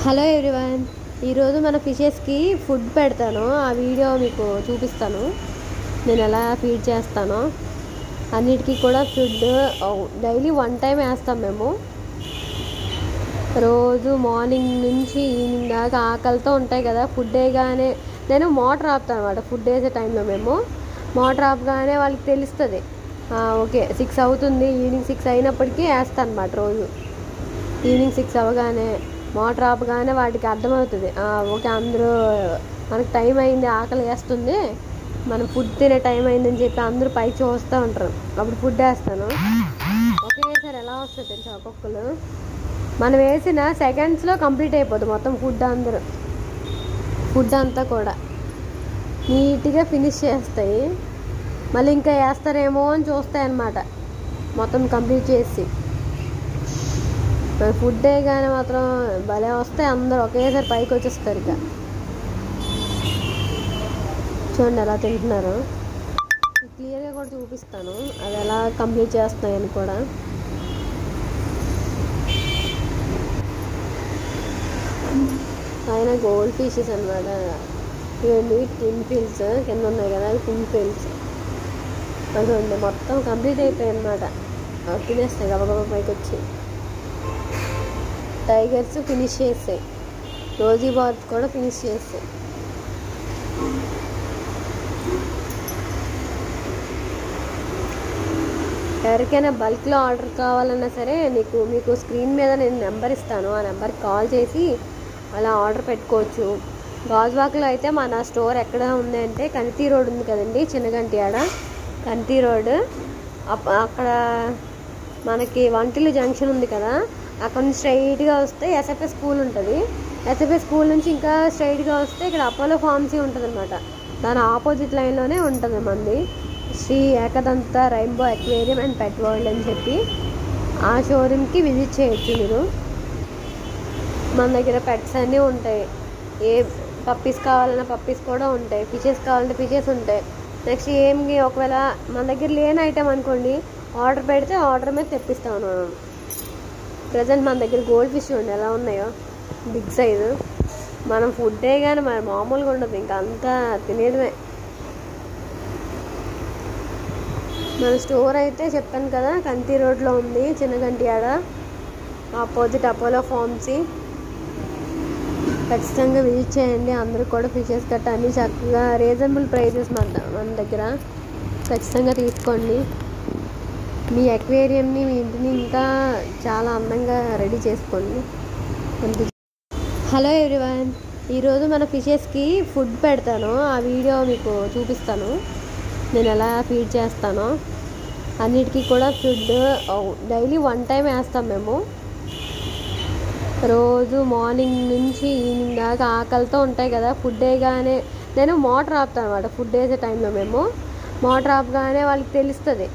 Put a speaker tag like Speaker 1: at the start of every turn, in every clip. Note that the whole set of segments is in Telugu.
Speaker 1: హలో ఎవ్రీవన్, ఈరోజు మన ఫిషెస్కి ఫుడ్ పెడతాను. ఆ వీడియో మీకు చూపిస్తాను. నేను ఎలా ఫీడ్ చేస్తానో. అన్నిటికీ కూడా ఫుడ్ డైలీ 1 టైం వేస్తాం మేము. రోజు మార్నింగ్ నుంచి ఈవినింగ్ దాకా ఆకలితో ఉంటాయి కదా. ఫుడ్ వేయగానే నేను మోటార్ ఆపుతాను అనమాట. ఫుడ్ వేసే టైంలో మేము మోటార్ ఆపగానే వాళ్ళకి తెలుస్తుంది. ఓకే 6 అవుతుంది, ఈవినింగ్ 6 అయినప్పటికీ వేస్తాను అనమాట. రోజు ఈవినింగ్ 6 అవ్వగానే మోటార్ ఆపగానే వాటికి అర్థమవుతుంది. ఓకే అందరూ మనకు టైం అయింది, ఆకలి వేస్తుంది, మనం ఫుడ్ తినే టైం అయిందని చెప్పి అందరూ పైకి చూస్తూ ఉంటారు. అప్పుడు ఫుడ్ వేస్తాను. ఒకేసారి ఎలా వస్తుంది తెలుసా ఒక్కొక్కరు. మనం వేసిన సెకండ్స్లో కంప్లీట్ అయిపోతుంది మొత్తం ఫుడ్ అంతా కూడా నీట్గా ఫినిష్ చేస్తాయి. మళ్ళీ ఇంకా వేస్తారేమో అని చూస్తాయి అన్నమాట. మొత్తం కంప్లీట్ చేసి ఫుడ్ వేయగానే మాత్రం భలే వస్తాయి. అందరూ ఒకేసారి పైకి వచ్చేస్తారు. ఇక చూడండి ఎలా తింటున్నారు. క్లియర్గా కూడా చూపిస్తాను అది ఎలా కంప్లీట్ చేస్తున్నాయని కూడా. ఆయన గోల్డ్ ఫిషెస్ అనమాట. ఇవన్నీ టింపిల్స్ కింద ఉన్నాయి కదా, అవి టింపిల్స్. అదండి మొత్తం కంప్లీట్ అయిపోయాయి అనమాట. తినేస్తాయి గబగబా పైకి వచ్చి. టైగర్స్ ఫినిష్ చేస్తాయి, రోజీ బార్స్ కూడా ఫినిష్ చేస్తాయి. ఎవరికైనా బల్క్లో ఆర్డర్ కావాలన్నా సరే మీకు స్క్రీన్ మీద నేను నెంబర్ ఇస్తాను. ఆ నెంబర్కి కాల్ చేసి అలా ఆర్డర్ పెట్టుకోవచ్చు. గాజువాకలో అయితే మన స్టోర్ ఎక్కడ ఉంది అంటే కంతి రోడ్ ఉంది కదండి, చిన్నగంటి ఆడ కంతి రోడ్. అక్కడ మనకి వంటిల్లు జంక్షన్ ఉంది కదా, అక్కడ నుంచి స్ట్రైట్గా వస్తే ఎస్ఎఫ్ఎస్ స్కూల్ ఉంటుంది. ఎస్ఎఫ్ఎస్ స్కూల్ నుంచి ఇంకా స్ట్రైట్గా వస్తే ఇక్కడ అపోలో ఫార్మసీ ఉంటుంది అనమాట. దాని ఆపోజిట్ లైన్లోనే ఉంటుంది మంది Shri Ekadanta rainbow aquarium and pet world అని చెప్పి. ఆ షోరూమ్కి విజిట్ చేయొచ్చు మీరు. మన దగ్గర పెట్స్ అన్నీ ఉంటాయి. ఏ పప్పీస్ కావాలన్నా పప్పీస్ కూడా ఉంటాయి, ఫిషెస్ కావాలంటే ఫిషెస్ ఉంటాయి. నెక్స్ట్ ఏమి ఒకవేళ మన దగ్గర లేని ఐటమ్ అనుకోండి, ఆర్డర్ పెడితే ఆర్డర్ మీద తెప్పిస్తాను. ప్రజెంట్ మన దగ్గర గోల్డ్ ఫిష్ ఉండి ఎలా ఉన్నాయో, బిగ్ సైజు. మనం ఫుడ్డే కానీ మరి మామూలుగా ఉండదు, ఇంకా అంతా తినేయడమే. మన స్టోర్ అయితే చెప్పాను కదా కంతి రోడ్లో ఉంది, చిన్నగంటి ఆడ ఆపోజిట్ అపోలో ఫార్మసీ. ఖచ్చితంగా విజిట్ చేయండి. అందరూ కూడా ఫిషెస్ గట్ట అన్నీ చక్కగా రీజనబుల్ ప్రైజెస్ మన దగ్గర. ఖచ్చితంగా తీసుకోండి. మీ అక్వేరియంని, మీ ఇంటిని ఇంకా చాలా అందంగా రెడీ చేసుకోండి. హలో ఎవ్రీవన్, ఈరోజు మన ఫిషెస్కి ఫుడ్ పెడతాను. ఆ వీడియో మీకు చూపిస్తాను. నేను ఎలా ఫీడ్ చేస్తానో. అన్నిటికీ కూడా ఫుడ్ డైలీ 1 టైం వేస్తాం మేము. రోజు మార్నింగ్ నుంచి ఈవినింగ్ దాకా ఆకలితో ఉంటాయి కదా. ఫుడ్ వేయగానే నేను మోటార్ ఆపుతాను అనమాట. ఫుడ్ వేసే టైంలో మేము మోటార్ ఆపగానే వాళ్ళకి తెలుస్తుంది.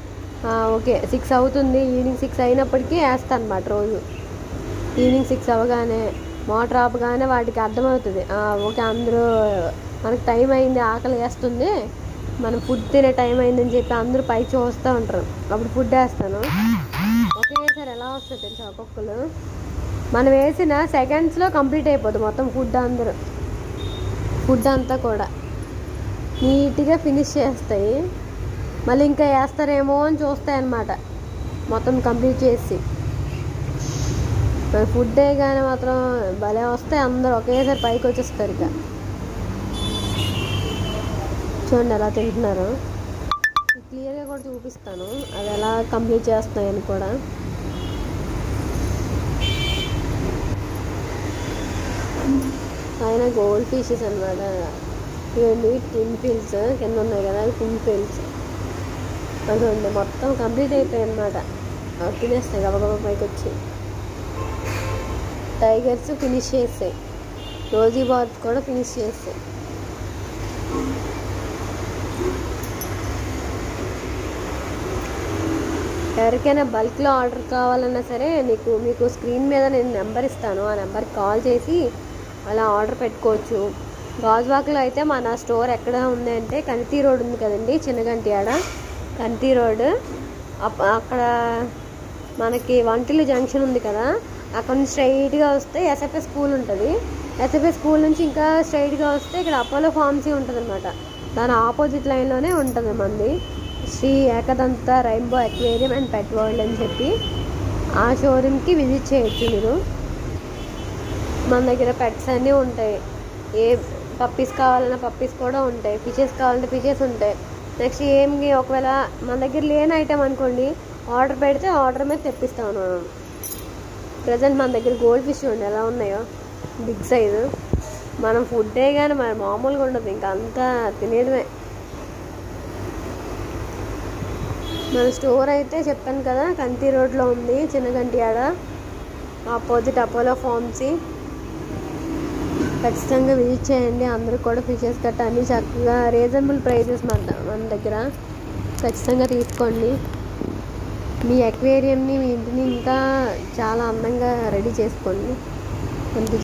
Speaker 1: ఓకే 6 అవుతుంది, ఈవినింగ్ 6 అయినప్పటికీ వేస్తాను అనమాట. రోజు ఈవినింగ్ 6 అవ్వగానే మోటార్ ఆపగానే వాటికి అర్థమవుతుంది. ఓకే అందరూ మనకు టైం అయింది, ఆకలి వేస్తుంది, మనం ఫుడ్ తినే టైం అయిందని చెప్పి అందరూ పైకి చూస్తూ ఉంటారు. అప్పుడు ఫుడ్ వేస్తాను. ఒకేసారి ఎలా వస్తుంది తెలుసా ఒక్కొక్కరు. మనం వేసిన సెకండ్స్లో కంప్లీట్ అయిపోతుంది మొత్తం ఫుడ్ అంతా కూడా నీట్గా ఫినిష్ చేస్తాయి. మళ్ళీ ఇంకా వేస్తారేమో అని చూస్తాయి అన్నమాట. మొత్తం కంప్లీట్ చేసి ఫుడ్ వేయగానే మాత్రం భలే వస్తాయి. అందరూ ఒకేసారి పైకి వచ్చేస్తారు. ఇక చూడండి ఎలా తింటున్నారు. క్లియర్గా కూడా చూపిస్తాను అది ఎలా కంప్లీట్ చేస్తున్నాయని కూడా. ఆయన గోల్డ్ ఫిషెస్ అనమాట. ఇవన్నీ టింపిల్స్ కింద ఉన్నాయి కదా, అవి టింపిల్స్. అదండి మొత్తం కంప్లీట్ అయిపోయాయి అనమాట. తినేస్తాయి గబగబా పైకి వచ్చి. టైగర్స్ ఫినిష్ చేస్తాయి, రోజీ బార్స్ కూడా ఫినిష్ చేస్తాయి. ఎవరికైనా బల్క్లో ఆర్డర్ కావాలన్నా సరే మీకు స్క్రీన్ మీద నేను నెంబర్ ఇస్తాను. ఆ నెంబర్కి కాల్ చేసి అలా ఆర్డర్ పెట్టుకోవచ్చు. గాజువాకలో అయితే మన స్టోర్ ఎక్కడ ఉంది అంటే కంతి రోడ్ ఉంది కదండి, చిన్నగంటి ఆడ కంతి రోడ్. అక్కడ మనకి వంటిల్లు జంక్షన్ ఉంది కదా, అక్కడ నుంచి స్ట్రైట్గా వస్తే ఎస్ఎఫ్ఎస్ స్కూల్ ఉంటుంది. ఎస్ఎఫ్ఎస్ స్కూల్ నుంచి ఇంకా స్ట్రైట్గా వస్తే ఇక్కడ అపోలో ఫార్మసీ ఉంటుంది అనమాట. దాని ఆపోజిట్ లైన్లోనే ఉంటుంది మంది Shri Ekadanta rainbow aquarium and pet world అని చెప్పి. ఆ షోరూమ్కి విజిట్ చేయొచ్చు మీరు. మన దగ్గర పెట్స్ అన్నీ ఉంటాయి. ఏ పప్పీస్ కావాలన్నా పప్పీస్ కూడా ఉంటాయి, ఫిషెస్ కావాలంటే ఫిషెస్ ఉంటాయి. నెక్స్ట్ ఏమి ఒకవేళ మన దగ్గర లేని ఐటెం అనుకోండి, ఆర్డర్ పెడితే ఆర్డర్ మీద తెప్పిస్తాం మనం. ప్రజెంట్ మన దగ్గర గోల్డ్ ఫిష్ ఉండి ఎలా ఉన్నాయో, బిగ్ సైజు. మనం ఫుడ్డే కానీ మరి మామూలుగా ఉండదు, ఇంకా అంతా తినేయడమే. మన స్టోర్ అయితే చెప్పాను కదా, కంతి రోడ్లో ఉంది, చిన్నగంటి ఆడ, ఆపోజిట్ అపోలో ఫార్మసీ. ఖచ్చితంగా విజిట్ చేయండి. అందరూ కూడా ఫిషెస్ గట్ట అన్నీ చక్కగా రీజనబుల్ ప్రైజెస్ మన దగ్గర. ఖచ్చితంగా తీసుకోండి. మీ అక్వేరియంని, మీ ఇంటిని ఇంకా చాలా అందంగా రెడీ చేసుకోండి.